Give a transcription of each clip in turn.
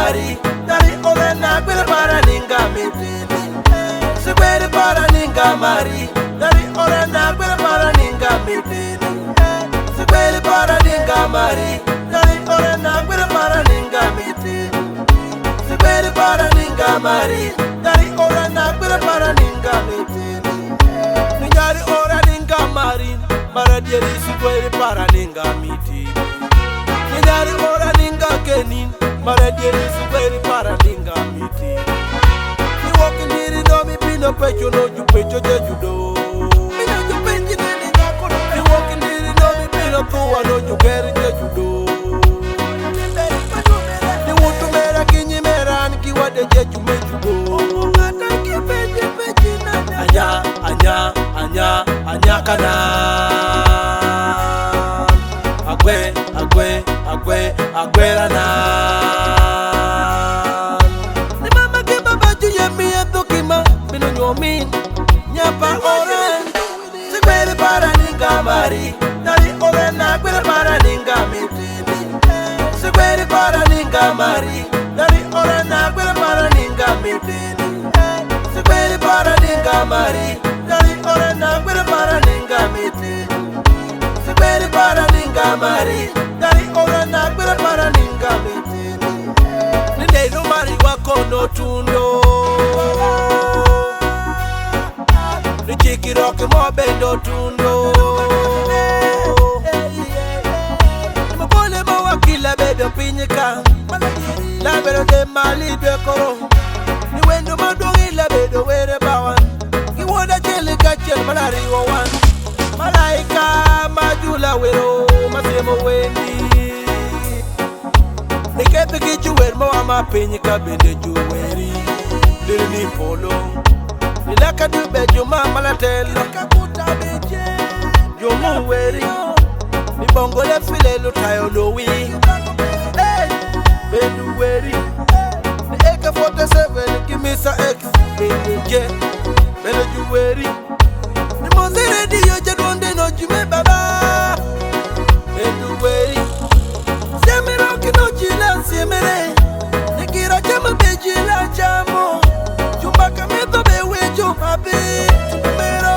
mari, dari orena gwere para ninga mitini. Segwere para ninga mari, dari orena gwere para ninga mitini. Segwere para ninga mari, dari orena gwere para ninga mitini. Segwere para ninga mari, dari orena gwere para ninga mitini. Ningari ora ninga mari, mara dieri segwere para ninga mitini. Ningari ora ninga kenin, mara dieri segwere para ninga mitini. Ni walking diri do mi pino pecho no ju pecho je judo. Mi no ju pecho ni nyako no. Ni walking diri do mi pino tuwa no ju geri je judo. Ni wutu mera kinyi mera niki wade je jume judo. Anya, anya, anya, anya kana. Agwe, agwe, agwe, agwera na. Ni mama ke baba juye mi etokima, mino nyomin, nyapa oren. Segwere para ninga mari, dari orena gwere para ninga mitini. Segwere para ninga mari, dari orena gwere para ninga mitini. Segwere para ninga mari, dari orena gwere para ninga mitini. Segwere para ninga mari, dari orena gwere para ninga mitini. Ninde no mari wako no tundo. Nichiki roke mo bendo tundo. Nimepole mo wakila bedo pinyika. La bedo de mali bekoro. Ni wendo madongi la bedo were bawan. Ki woda chele kachel malari wawan. Malaika majula wero masemo wendi. Nikepe kichuwer mo ama pinyika bende juweri. Lini polo. Nilaka dube juma malatelo. Kakuta beje. Jumu weri. Nibongo le file lutayo lowi. Bendu weri. Ni AK-47 kimisa X. Bendu je. Bendu juweri. Ni monzere diyo jadwonde no jume baba. Bendu weri. Siemere okino jila siemere. Nikira jama bejila jamo. Chumbaka meto bewe chumabe. Chumero.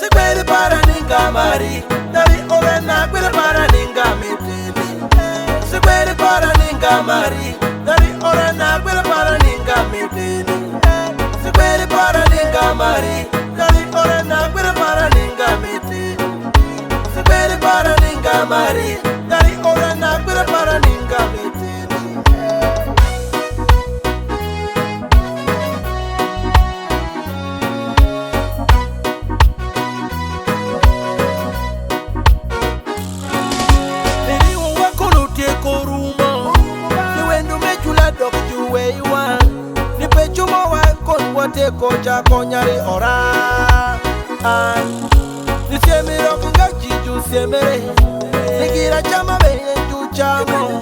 Segwere para ninga mari, dari orena gwere para ninga mitini. Segwere para ninga mari, dari orena gwere para ninga mitini. Segwere para ninga mari, dari orena gwere para ninga mitini. Segwere para ninga mari, dari orena gwere para ninga mitini. Koja konyari ora ni siemiro kinga jiju siemere nigira chama beye ju chamo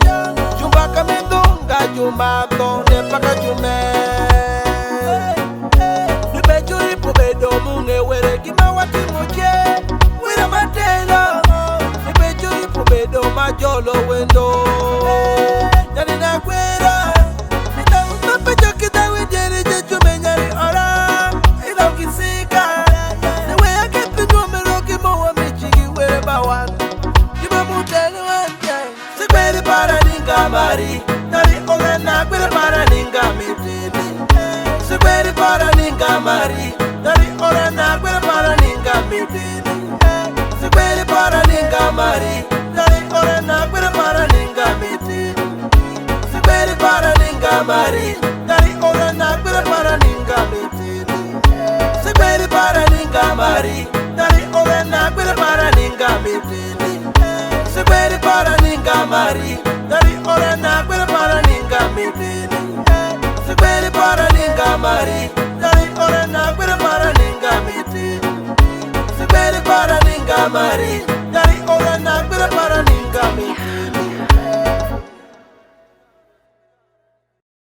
jumbaka mendonga jumbako nepaka jume ni bejuri po bedo munge were kima wati moje wira matelo ni bejuri po bedo majolo wendo yani na kwera ni tauma pejo kidawe jeri jeju menyari ora. Segwere para ninga mari, dari orena gwere para ninga mitini. Segwere para ninga mari, dari orena gwere para ninga mitini. Segwere para ninga mari, dari orena gwere para ninga mitini. Segwere para ninga mari, dari orena gwere para ninga mitini. Segwere para ninga mari, dari orena gwere para ninga mitini. Segwere para ninga mari, dari orena gwere para ninga mitini. Segwere para ninga mari.